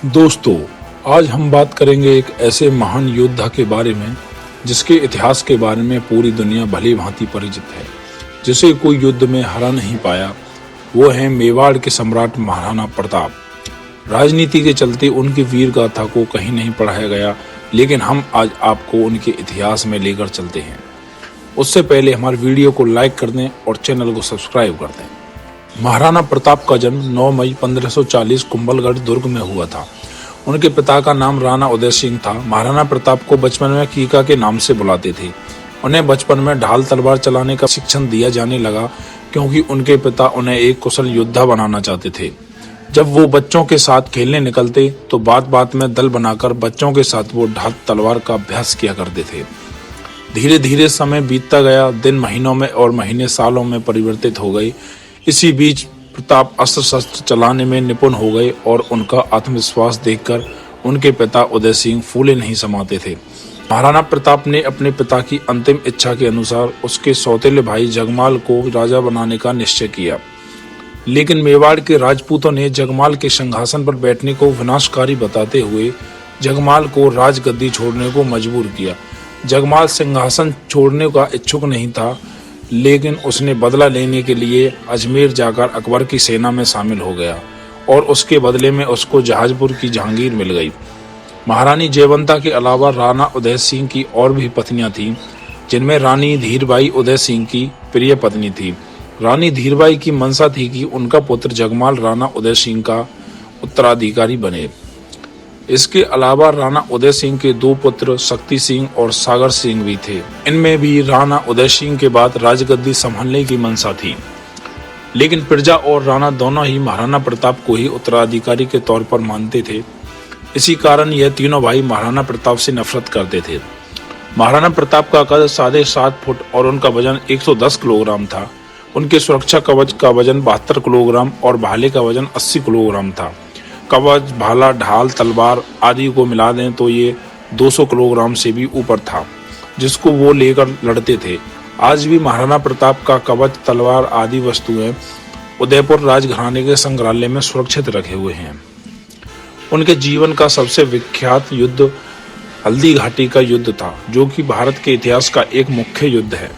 दोस्तों, आज हम बात करेंगे एक ऐसे महान योद्धा के बारे में जिसके इतिहास के बारे में पूरी दुनिया भली भांति परिचित है, जिसे कोई युद्ध में हरा नहीं पाया। वो है मेवाड़ के सम्राट महाराणा प्रताप। राजनीति के चलते उनकी वीर गाथा को कहीं नहीं पढ़ाया गया, लेकिन हम आज आपको उनके इतिहास में लेकर चलते हैं। उससे पहले हमारे वीडियो को लाइक कर दें और चैनल को सब्सक्राइब कर दें। महाराणा प्रताप का जन्म 9 मई 1540 कुंभलगढ़ दुर्ग में हुआ था। उनके पिता का नाम राणा उदय सिंह था। महाराणा प्रताप को बचपन में कीका के नाम से बुलाते थे। उन्हें बचपन में ढाल तलवार चलाने का शिक्षण दिया जाने लगा, क्योंकि उनके पिता उन्हें एक कुशल योद्धा बनाना चाहते थे। जब वो बच्चों के साथ खेलने निकलते तो बात बात में दल बनाकर बच्चों के साथ वो ढाल तलवार का अभ्यास किया करते थे। धीरे धीरे समय बीतता गया। दिन महीनों में और महीने सालों में परिवर्तित हो गए। इसी बीच प्रताप अस्त्र शस्त्र चलाने में निपुण हो गए और उनका आत्मविश्वास देखकर उनके पिता उदय सिंह फूले नहीं समाते थे। महाराणा प्रताप ने अपने पिता की अंतिम इच्छा के अनुसार उसके सौतेले भाई जगमाल को राजा बनाने का निश्चय किया, लेकिन मेवाड़ के राजपूतों ने जगमाल के सिंहासन पर बैठने को विनाशकारी बताते हुए जगमाल को राजगद्दी छोड़ने को मजबूर किया। जगमाल सिंहासन छोड़ने का इच्छुक नहीं था, लेकिन उसने बदला लेने के लिए अजमेर जाकर अकबर की सेना में शामिल हो गया और उसके बदले में उसको जहाजपुर की जहांगीर मिल गई। महारानी जयवंता के अलावा राणा उदय सिंह की और भी पत्नियां थीं, जिनमें रानी धीरबाई उदय सिंह की प्रिय पत्नी थी। रानी धीरबाई की मंशा थी कि उनका पुत्र जगमाल राणा उदय सिंह का उत्तराधिकारी बने। इसके अलावा राणा उदय सिंह के 2 पुत्र शक्ति सिंह और सागर सिंह भी थे। इनमें भी राणा उदय सिंह के बाद राजगद्दी संभालने की मंशा थी, लेकिन प्रजा और राणा दोनों ही महाराणा प्रताप को ही उत्तराधिकारी के तौर पर मानते थे। इसी कारण यह तीनों भाई महाराणा प्रताप से नफरत करते थे। महाराणा प्रताप का कद 7.5 फुट और उनका वजन 110 किलोग्राम था। उनके सुरक्षा कवच का वजन 72 किलोग्राम और भाले का वजन 80 किलोग्राम था। कवच, भाला, ढाल, तलवार आदि को मिला दें तो ये 200 किलोग्राम से भी ऊपर था, जिसको वो लेकर लड़ते थे। आज भी महाराणा प्रताप का कवच, तलवार आदि वस्तुएं उदयपुर राजघराने के संग्रहालय में सुरक्षित रखे हुए हैं। उनके जीवन का सबसे विख्यात युद्ध हल्दी घाटी का युद्ध था, जो कि भारत के इतिहास का एक मुख्य युद्ध है।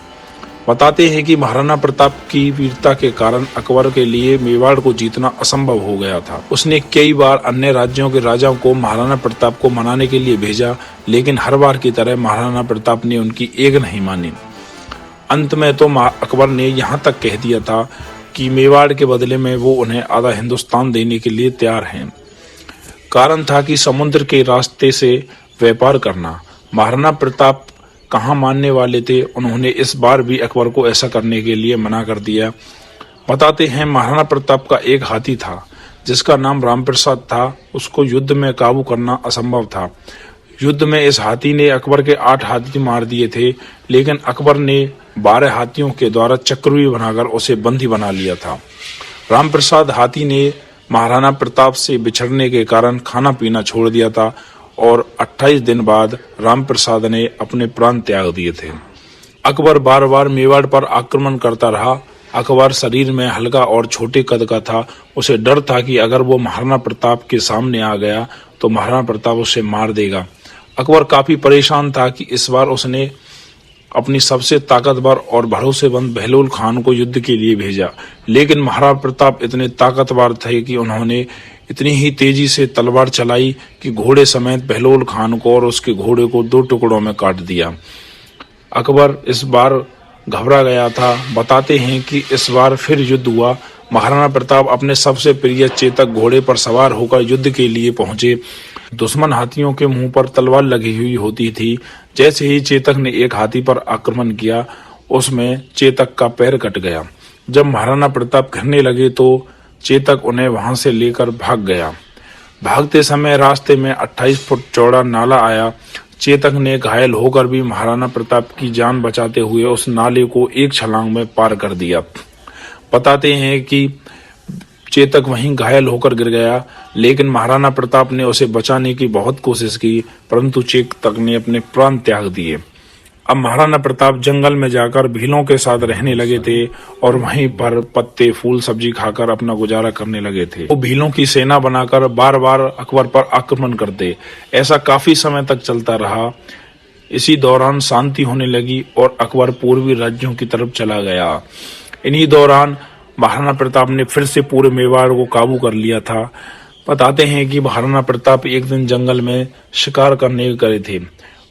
बताते हैं कि महाराणा प्रताप की वीरता के कारण अकबर के लिए मेवाड़ को जीतना असंभव हो गया था। उसने कई बार अन्य राज्यों के राजाओं को महाराणा प्रताप को मनाने के लिए भेजा, लेकिन हर बार की तरह महाराणा प्रताप ने उनकी एक नहीं मानी। अंत में तो अकबर ने यहाँ तक कह दिया था कि मेवाड़ के बदले में वो उन्हें आधा हिंदुस्तान देने के लिए तैयार हैं। कारण था कि समुद्र के रास्ते से व्यापार करना। महाराणा प्रताप कहाँ मानने वाले थे। उन्होंने इस बार भी अकबर को ऐसा करने के लिए मना कर दिया। बताते हैं महाराणा प्रताप का एक हाथी था, जिसका नाम रामप्रसाद था। उसको युद्ध में काबू करना असंभव था। युद्ध में इस हाथी ने अकबर के 8 हाथी मार दिए थे, लेकिन अकबर ने 12 हाथियों के द्वारा चक्रव्यूह बनाकर उसे बंदी बना लिया था। रामप्रसाद हाथी ने महाराणा प्रताप से बिछड़ने के कारण खाना पीना छोड़ दिया था और 28 दिन बाद रामप्रसाद ने अपने प्राण त्याग दिए थे। अकबर बार बार मेवाड़ पर आक्रमण करता रहा। अकबर शरीर में हल्का और छोटे कद का था। उसे डर था कि अगर वो महाराणा प्रताप के सामने आ गया तो महाराणा प्रताप उसे मार देगा। अकबर काफी परेशान था कि इस बार उसने अपनी सबसे ताकतवर और भरोसेमंद बहलोल खान को युद्ध के लिए भेजा, लेकिन महाराणा प्रताप इतने ताकतवर थे कि उन्होंने इतनी ही तेजी से तलवार चलाई कि घोड़े समेत बहलोल खान को और उसके घोड़े को 2 टुकड़ों में काट दिया। अकबर इस बार घबरा गया था। बताते हैं कि इस बार फिर युद्ध हुआ। महाराणा प्रताप अपने सबसे प्रिय चेतक घोड़े पर सवार होकर युद्ध के लिए पहुंचे। दुश्मन हाथियों के मुंह पर तलवार लगी हुई होती थी। जैसे ही चेतक ने एक हाथी पर आक्रमण किया, उसमें चेतक का पैर कट गया। जब महाराणा प्रताप घिरने लगे तो चेतक उन्हें वहां से लेकर भाग गया। भागते समय रास्ते में 28 फुट चौड़ा नाला आया। चेतक ने घायल होकर भी महाराणा प्रताप की जान बचाते हुए उस नाले को एक छलांग में पार कर दिया। बताते हैं कि चेतक वहीं घायल होकर गिर गया, लेकिन महाराणा प्रताप ने उसे बचाने की बहुत कोशिश की, परंतु चेतक ने अपने प्राण त्याग दिए। अब महाराणा प्रताप जंगल में जाकर भीलों के साथ रहने लगे थे और वहीं पर पत्ते फूल सब्जी खाकर अपना गुजारा करने लगे थे। वो भीलों की सेना बनाकर बार बार अकबर पर आक्रमण करते। ऐसा काफी समय तक चलता रहा। इसी दौरान शांति होने लगी और अकबर पूर्वी राज्यों की तरफ चला गया। इन्हीं दौरान महाराणा प्रताप ने फिर से पूरे मेवाड़ को काबू कर लिया था। बताते हैं कि महाराणा प्रताप एक दिन जंगल में शिकार करने गए थे।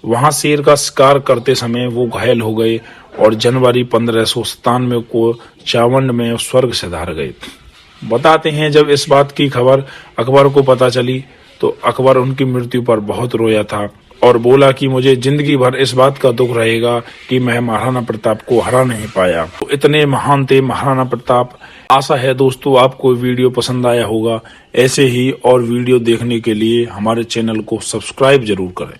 वहां शेर का शिकार करते समय वो घायल हो गए और जनवरी 1597 को चावंड में स्वर्ग सिधार गए। बताते हैं जब इस बात की खबर अकबर को पता चली तो अकबर उनकी मृत्यु पर बहुत रोया था और बोला कि मुझे जिंदगी भर इस बात का दुख रहेगा कि मैं महाराणा प्रताप को हरा नहीं पाया। तो इतने महान थे महाराणा प्रताप। आशा है दोस्तों आपको वीडियो पसंद आया होगा। ऐसे ही और वीडियो देखने के लिए हमारे चैनल को सब्सक्राइब जरूर करें।